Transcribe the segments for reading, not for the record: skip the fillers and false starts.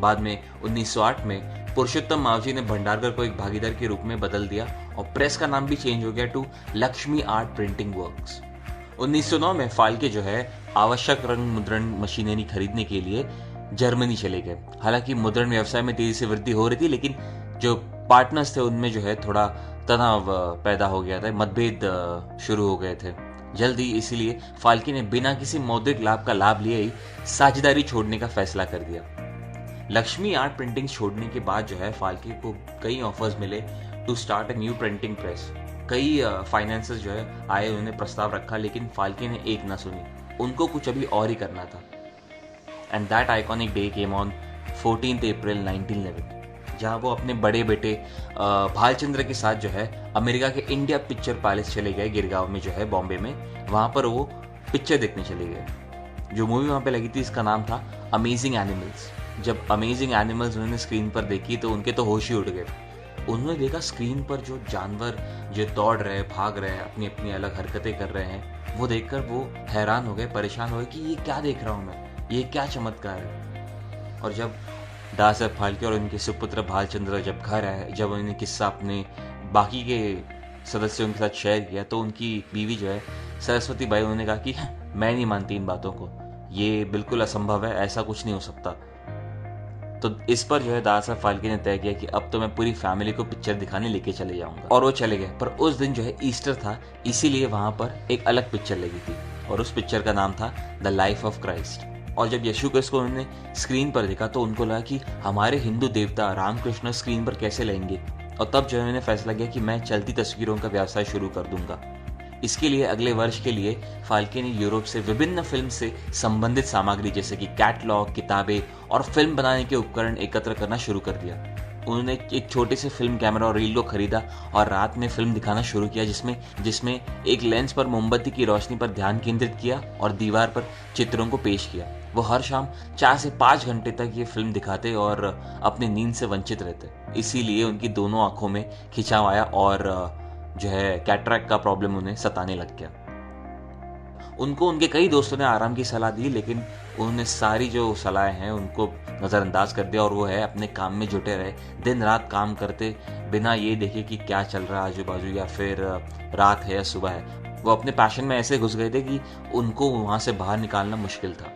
बाद में 1908 में पुरुषोत्तम मावजी ने भंडारकर को एक भागीदार के रूप में बदल दिया और प्रेस का नाम भी चेंज हो गया to Lakshmi art printing works. 1909 में फाल्के जो है आवश्यक रंग मुद्रण मशीनरी खरीदने के लिए जर्मनी चले गए। हालांकि मुद्रण व्यवसाय में तेजी से वृद्धि हो रही थी, लेकिन जो पार्टनर्स थे उनमें जो है थोड़ा तनाव पैदा हो गया था, मतभेद शुरू हो गए थे जल्दी। इसीलिए फाल्के ने बिना किसी मौद्रिक लाभ का लाभ लिए ही साझेदारी छोड़ने का फैसला कर दिया। लक्ष्मी आर्ट प्रिंटिंग छोड़ने के बाद जो है फाल्के को कई ऑफर्स मिले to start a new printing press. कई फाइनेंसर्स जो है आए, उन्होंने प्रस्ताव रखा, लेकिन फाल्के ने एक ना सुनी। उनको कुछ अभी और ही करना था। And that iconic day came on 14 अप्रैल 1911, जहां वो अपने बड़े बेटे भालचंद्र के साथ जो है अमेरिका के इंडिया पिक्चर पैलेस चले गए, गिरगांव में जो है बॉम्बे में। वहां पर वो पिक्चर देखने चले गए। जो मूवी वहां पे लगी थी इसका नाम था अमेजिंग एनिमल्स। जब अमेजिंग एनिमल्स उन्होंने स्क्रीन पर देखी तो उनके तो होश ही उड़ गए। उन्होंने देखा स्क्रीन पर जो जानवर जो दौड़ रहे, भाग रहे हैं, अपनी अपनी अलग हरकतें कर रहे हैं, वो देखकर वो हैरान हो गए, परेशान हो गए कि ये क्या देख रहा हूँ मैं, ये क्या चमत्कार है। और जब दादा साहब फाल्के और उनके सुपुत्र भालचंद्र जब घर आए, जब उन्होंने किस्सा अपने बाकी के सदस्यों के साथ शेयर किया, तो उनकी बीवी जो है सरस्वती बाई, उन्होंने कहा कि मैं नहीं मानती इन बातों को, ये बिल्कुल असंभव है, ऐसा कुछ नहीं हो सकता। तो इस पर जो है दादा साहब फाल्के ने तय किया कि अब तो मैं पूरी फैमिली को पिक्चर दिखाने लेके चले जाऊंगा। और वो चले गए। पर उस दिन जो है ईस्टर था, इसीलिए वहां पर एक अलग पिक्चर लगी थी और उस पिक्चर का नाम था द लाइफ ऑफ क्राइस्ट। और जब यीशु क्रिस्ट को उन्होंने स्क्रीन पर देखा तो उनको लगा कि हमारे हिंदू देवता रामकृष्ण स्क्रीन पर कैसे लाएंगे। और तब जो है उन्होंने फैसला किया कि मैं चलती तस्वीरों का व्यवसाय शुरू कर दूंगा। इसके लिए अगले वर्ष के लिए फाल्के ने यूरोप से विभिन्न फिल्म से संबंधित सामग्री जैसे कि कैटलॉग, किताबें और फिल्म बनाने के उपकरण एकत्र करना शुरू कर दिया। उन्होंने एक छोटे से फिल्म कैमरा और रील को खरीदा और रात में फिल्म दिखाना शुरू किया, जिसमें एक लेंस पर मोमबत्ती की रोशनी पर ध्यान केंद्रित किया और दीवार पर चित्रों को पेश किया। वो हर शाम 4 से 5 घंटे तक ये फिल्म दिखाते और अपनी नींद से वंचित रहते। इसीलिए उनकी दोनों आंखों में खिंचाव आया और जो है कैटरैक्ट का प्रॉब्लम उन्हें सताने लग गया। उनको उनके कई दोस्तों ने आराम की सलाह दी, लेकिन उन्होंने सारी जो सलाहें हैं उनको नज़रअंदाज कर दिया और वो है अपने काम में जुटे रहे, दिन रात काम करते बिना ये देखे कि क्या चल रहा है आजू बाजू या फिर रात है या सुबह है। वो अपने पैशन में ऐसे घुस गए थे कि उनको वहाँ से बाहर निकालना मुश्किल था।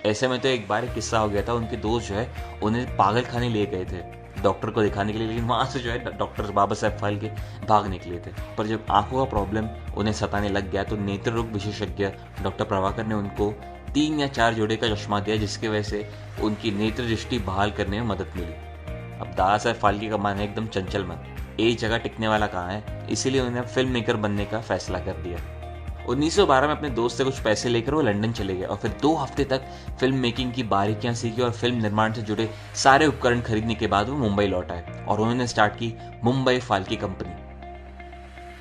ऐसे में तो एक बार एक किस्सा हो गया था, उनके दोस्त जो है उन्हें पागल खाने ले गए थे डॉक्टर को दिखाने के लिए, लेकिन वहाँ से जो है डॉक्टर बाबा साहब फाल्के भाग निकले थे। पर जब आंखों का प्रॉब्लम उन्हें सताने लग गया तो नेत्र रोग विशेषज्ञ डॉक्टर प्रभाकर ने उनको 3 या 4 जोड़े का चश्मा दिया, जिसकी वजह से उनकी नेत्र दृष्टि बहाल करने में मदद मिली। अब दादा साहब फाल्के का मन है एकदम चंचल मन, एक जगह टिकने वाला कहाँ है, इसीलिए उन्हें फिल्म मेकर बनने का फैसला कर दिया। 1912 में अपने दोस्त से कुछ पैसे लेकर वो लंदन चले गए और फिर 2 हफ्ते तक फिल्म मेकिंग की बारीकियां सीखी और फिल्म निर्माण से जुड़े सारे उपकरण खरीदने के बाद वो मुंबई लौट आए और उन्होंने स्टार्ट की मुंबई फाल्के कंपनी।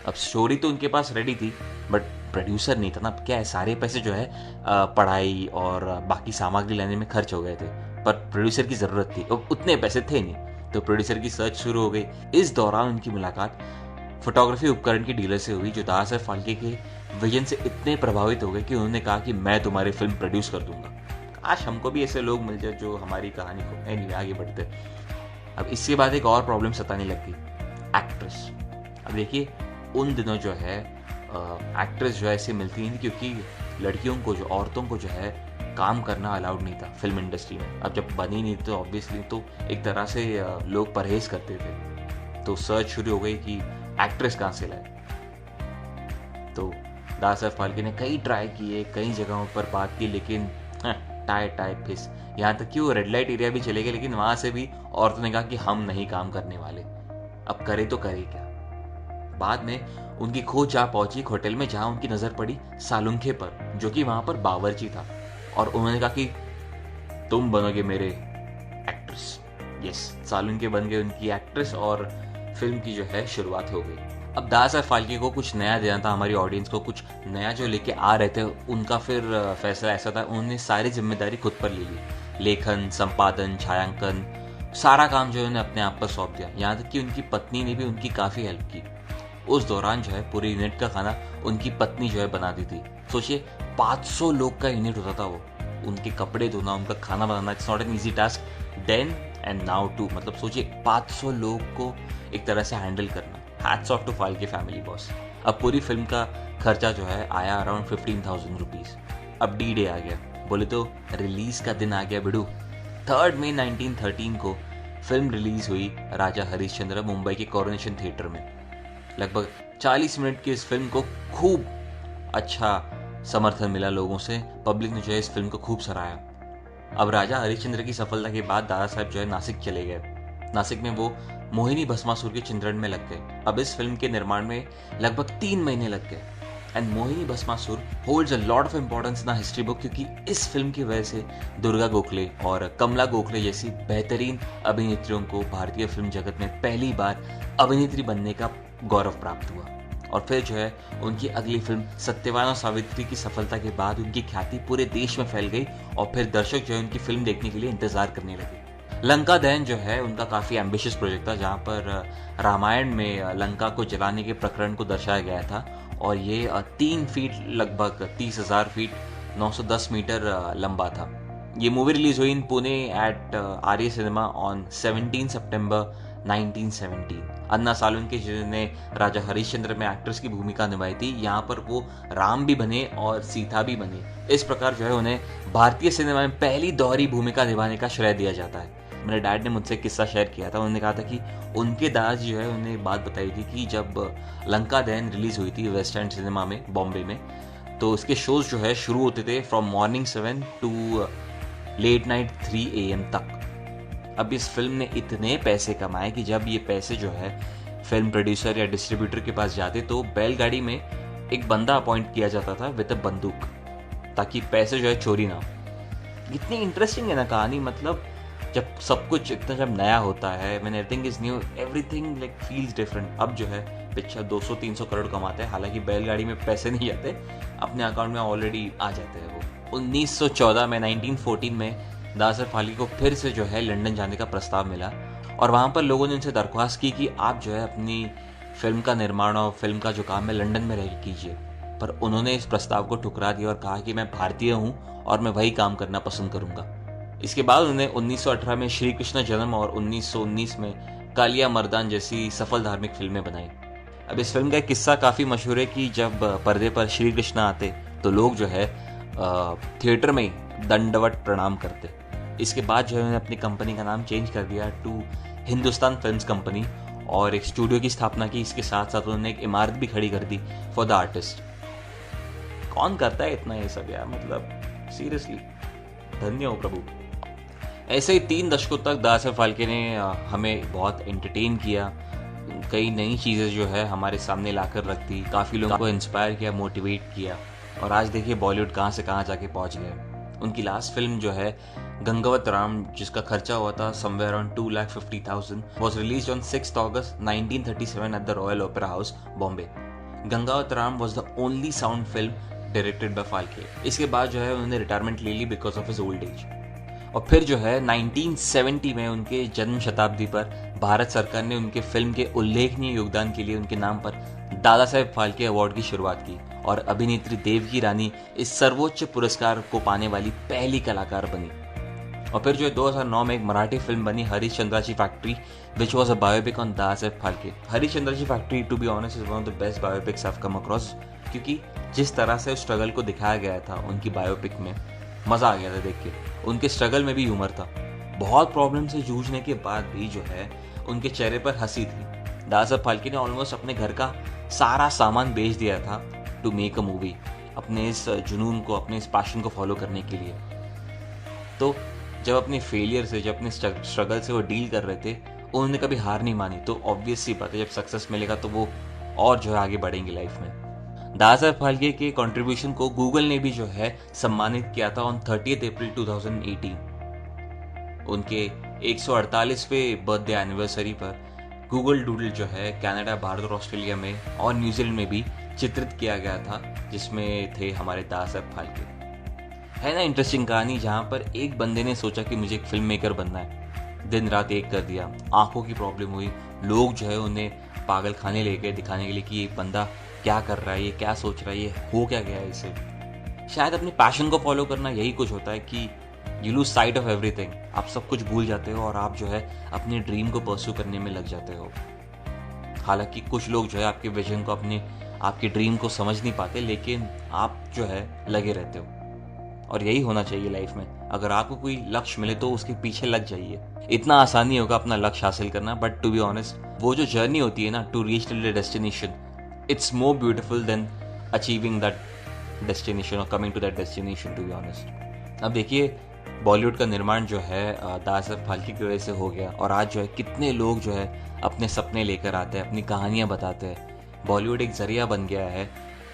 अब स्टोरी तो उनके पास रेडी थी, बट प्रोड्यूसर नहीं था ना। क्या है, सारे पैसे जो है पढ़ाई और बाकी सामग्री लेने में खर्च हो गए थे, पर प्रोड्यूसर की जरूरत थी और उतने पैसे थे नहीं, तो प्रोड्यूसर की सर्च शुरू हो गई। इस दौरान उनकी मुलाकात फोटोग्राफी उपकरण की डीलर से हुई, जो दादा साहब फाल्के के विजन से इतने प्रभावित हो गए कि उन्होंने कहा कि मैं तुम्हारी फिल्म प्रोड्यूस कर दूंगा। काश हमको भी ऐसे लोग मिल जाए जो हमारी कहानी को एनीवे आगे बढ़ते। अब इसके बाद एक और प्रॉब्लम सताने लग गई, एक्ट्रेस। अब देखिए, उन दिनों जो है एक्ट्रेस जो है ऐसे मिलती नहीं थी, क्योंकि लड़कियों को जो औरतों को जो है काम करना अलाउड नहीं था फिल्म इंडस्ट्री में। अब जब बनी नहीं तो ऑब्वियसली तो एक तरह से लोग परहेज करते थे, तो सर्च शुरू हो गई कि एक्ट्रेस कहाँ से लाए। तो दादा साहब फाल्के ने कई ट्राई किए, कई जगहों पर बात की, लेकिन टाई फिस। यहाँ तक कि वो रेड लाइट एरिया भी चले गए, लेकिन वहां से भी औरतों ने कहा कि हम नहीं काम करने वाले। अब करे तो करे क्या। बाद में उनकी खोज जहाँ पहुंची एक होटल में, जहां उनकी नजर पड़ी सालुंखे पर, जो कि वहां पर बावर्ची था, और उन्होंने कहा कि तुम बनोगे मेरे एक्ट्रेस। यस, सालुंखे बन गए उनकी एक्ट्रेस और फिल्म की जो है शुरुआत हो गई। अब दादा साहब फाल्के को कुछ नया देना था, हमारी ऑडियंस को कुछ नया जो लेके आ रहे थे। उनका फिर फैसला ऐसा था, उन्होंने सारी जिम्मेदारी खुद पर ले ली। लेखन, संपादन, छायांकन, सारा काम जो है उन्हें अपने आप पर सौंप दिया। यहाँ तक कि उनकी पत्नी ने भी उनकी काफ़ी हेल्प की। उस दौरान जो है पूरे यूनिट का खाना उनकी पत्नी जो है बनाती थी। सोचिए, 500 लोग का यूनिट होता था वो। उनके कपड़े धोना, उनका खाना बनाना, it's not an easy task then and now too. मतलब सोचिए, 500 लोग को एक तरह से हैंडल करना। Hats off to Phalke family boss. अब पूरी फिल्म का खर्चा जो है आया अराउंड 15,000 रुपीज। अब डी डे आ गया, बोले तो रिलीज का दिन आ गया बिडू। 3 मई 1913 को फिल्म रिलीज हुई राजा हरिश्चंद्र मुंबई के कोरोनेशन थिएटर में। लगभग 40 मिनट की इस फिल्म को खूब अच्छा समर्थन मिला लोगों से। पब्लिक ने जो है इस फिल्म को खूब सराहा। अब राजा हरिश्चंद्र की सफलता के बाद दादा साहब जो है नासिक चले गए। नासिक में वो मोहिनी भस्मासुर के चित्रण में लग गए। अब इस फिल्म के निर्माण में लगभग 3 महीने लग गए। And Mohini Bhasmasur holds a lot of importance in history book, क्योंकि इस फिल्म की वजह से दुर्गा गोखले और कमला गोखले जैसी बेहतरीन अभिनेत्रियों को भारतीय फिल्म जगत में पहली बार अभिनेत्री बनने का गौरव प्राप्त हुआ। और फिर जो है उनकी अगली फिल्म सत्यवान और सावित्री की सफलता के बाद उनकी ख्याति पूरे देश में फैल गई और फिर दर्शक जो है उनकी फिल्म देखने के लिए इंतजार करने लगे। लंका दहन जो है उनका काफ़ी एम्बिशियस प्रोजेक्ट था, जहाँ पर रामायण में लंका को जलाने के प्रकरण को दर्शाया गया था। और ये 3 फीट लगभग 30,000 फीट 910 मीटर लंबा था। ये मूवी रिलीज हुई in Pune at Arya cinema on 17 सितंबर 1917। अन्ना सालुंखे जिन्होंने राजा हरिश्चंद्र में एक्ट्रेस की भूमिका निभाई थी, यहाँ पर वो राम भी बने और सीता भी बने। इस प्रकार जो है उन्हें भारतीय सिनेमा में पहली दोहरी भूमिका निभाने का श्रेय दिया जाता है। मेरे डैड ने मुझसे किस्सा शेयर किया था। उन्होंने कहा था कि उनके दादाजी जो है उन्हें एक बात बताई थी कि जब लंका दहन रिलीज हुई थी वेस्ट एंड सिनेमा में बॉम्बे में, तो उसके शोज जो है शुरू होते थे from morning 7 to late night 3 AM तक। अब इस फिल्म ने इतने पैसे कमाए कि जब ये पैसे जो है फिल्म प्रोड्यूसर या डिस्ट्रीब्यूटर के पास जाते तो बैलगाड़ी में एक बंदा अपॉइंट किया जाता था विद अ बंदूक, ताकि पैसे जो है चोरी ना हो। इतनी इंटरेस्टिंग है ना कहानी। मतलब जब सब कुछ इतना जब नया होता है, when everything is new, everything like feels different. अब जो है पिक्चर 200-300 करोड़ कमाते हैं, हालांकि बैलगाड़ी में पैसे नहीं आते, अपने अकाउंट में ऑलरेडी आ जाते हैं वो। 1914 में 1914 में दादा साहब फाल्के को फिर से जो है लंदन जाने का प्रस्ताव मिला और वहाँ पर लोगों ने उनसे दरख्वास्त की कि आप जो है अपनी फिल्म का निर्माण और फिल्म का जो काम है लंदन में रह कीजिए। पर उन्होंने इस प्रस्ताव को ठुकरा दिया और कहा कि मैं भारतीय हूं और मैं वही काम करना पसंद करूंगा। इसके बाद उन्होंने 1918 में श्री कृष्ण जन्म और 1919 में कालिया मर्दान जैसी सफल धार्मिक फिल्में बनाई। अब इस फिल्म का एक किस्सा काफ़ी मशहूर है कि जब पर्दे पर श्री कृष्ण आते तो लोग जो है थिएटर में ही दंडवत प्रणाम करते। इसके बाद जो है उन्होंने अपनी कंपनी का नाम चेंज कर दिया टू हिंदुस्तान फिल्म्स कंपनी और एक स्टूडियो की स्थापना की। इसके साथ साथ उन्होंने एक इमारत भी खड़ी कर दी फॉर द आर्टिस्ट। कौन करता है इतना ये सब यार, मतलब सीरियसली धन्य हो प्रभु। ऐसे ही 3 दशकों तक दादा साहब फाल्के ने हमें बहुत एंटरटेन किया, कई नई चीज़ें जो है हमारे सामने लाकर रख दी, काफ़ी लोगों को इंस्पायर किया, मोटिवेट किया और आज देखिए बॉलीवुड कहाँ से कहाँ जाके पहुँच गया। उनकी लास्ट फिल्म जो है गंगावत राम, जिसका खर्चा हुआ था somewhere around 2,50,000, was released on 6th August 1937 at the Royal Opera House, Bombay. Gangavataran was the only sound film directed by Phalke. इसके बाद जो है उन्होंने रिटायरमेंट ले ली because of his old age. और फिर जो है 1970 में उनके जन्म शताब्दी पर भारत सरकार ने उनके फिल्म के उल्लेखनीय योगदान के लिए उनके नाम पर दादा साहेब फाल्के अवार्ड की शुरुआत की और अभिनेत्री देवकी रानी इस सर्वोच्च पुरस्कार को पाने वाली पहली कलाकार बनी। और फिर जो है 2009 में एक मराठी फिल्म बनी Harishchandrachi factory, which was a biopic on Dada Saheb Phalke. Harishchandrachi factory to be honest is one of the best biopics I have come across, क्योंकि जिस तरह से उस स्ट्रगल को दिखाया गया था उनकी बायोपिक में, मज़ा आ गया था देख के। उनके स्ट्रगल में भी ह्यूमर था, बहुत प्रॉब्लम से जूझने के बाद भी जो है उनके चेहरे पर हंसी थी। दादा साहब फाल्के ने ऑलमोस्ट अपने घर का सारा सामान बेच दिया था टू मेक अ मूवी, अपने इस जुनून को, अपने इस पैशन को फॉलो करने के लिए। तो जब अपने फेलियर से, जब अपने स्ट्रगल से वो डील कर रहे थे, उन्होंने कभी हार नहीं मानी। तो ऑब्वियस सी बात है, जब सक्सेस मिलेगा तो वो और जो है आगे बढ़ेंगे लाइफ में। दादा साहब फाल्के के कंट्रीब्यूशन को गूगल ने भी जो है सम्मानित किया था ऑन 30 अप्रैल 2018। उनके 148वें बर्थडे एनिवर्सरी पर गूगल डूडल जो है कनाडा, भारत और ऑस्ट्रेलिया में और न्यूजीलैंड में भी चित्रित किया गया था, जिसमें थे हमारे दादा साहब फाल्के। है ना इंटरेस्टिंग कहानी, जहाँ पर एक बंदे ने सोचा कि मुझे एक फिल्म मेकर बनना है, दिन रात एक कर दिया, आंखों की प्रॉब्लम हुई, लोग जो है उन्हें पागल खाने ले गए दिखाने के लिए कि ये बंदा क्या कर रहा है, ये क्या सोच रहा है, ये हो क्या गया है इसे। शायद अपने पैशन को फॉलो करना यही कुछ होता है कि you lose sight of everything, आप सब कुछ भूल जाते हो और आप जो है अपने ड्रीम को परस्यू करने में लग जाते हो। हालांकि कुछ लोग जो है आपके विजन को, आपके ड्रीम को समझ नहीं पाते, लेकिन आप जो है लगे रहते हो और यही होना चाहिए लाइफ में। अगर आपको कोई लक्ष्य मिले तो उसके पीछे लग जाइए। इतना आसान नहीं होगा अपना लक्ष्य हासिल करना, बट टू बी ऑनेस्ट वो जो जर्नी होती है ना to reach the destination, it's more beautiful than achieving that destination और coming to that destination, to be honest. अब देखिए बॉलीवुड का निर्माण जो है दादा साहब फाल्के की वजह से हो गया और आज जो है कितने लोग जो है अपने सपने लेकर आते हैं, अपनी कहानियाँ बताते हैं। बॉलीवुड एक जरिया बन गया है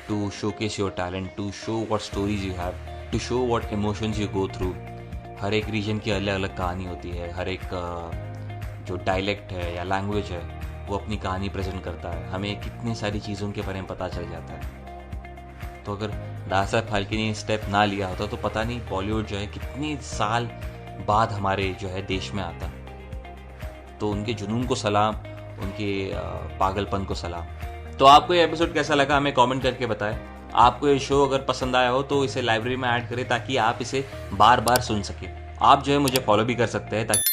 to showcase your talent, to show what stories you have, to show what emotions you go through. हर एक रीजन की अलग अलग कहानी होती है, हर एक जो डायलेक्ट है या लैंग्वेज है वो अपनी कहानी प्रेजेंट करता है। हमें कितनी सारी चीज़ों के बारे में पता चल जाता है। तो अगर दादा साहब फाल्के ने स्टेप ना लिया होता तो पता नहीं बॉलीवुड जो है कितने साल बाद हमारे जो है देश में आता। तो उनके जुनून को सलाम, उनके पागलपन को सलाम। तो आपको ये एपिसोड कैसा लगा हमें कमेंट करके बताएं। आपको ये शो अगर पसंद आया हो तो इसे लाइब्रेरी में ऐड करें ताकि आप इसे बार बार सुन सकें। आप जो है मुझे फॉलो भी कर सकते हैं ताकि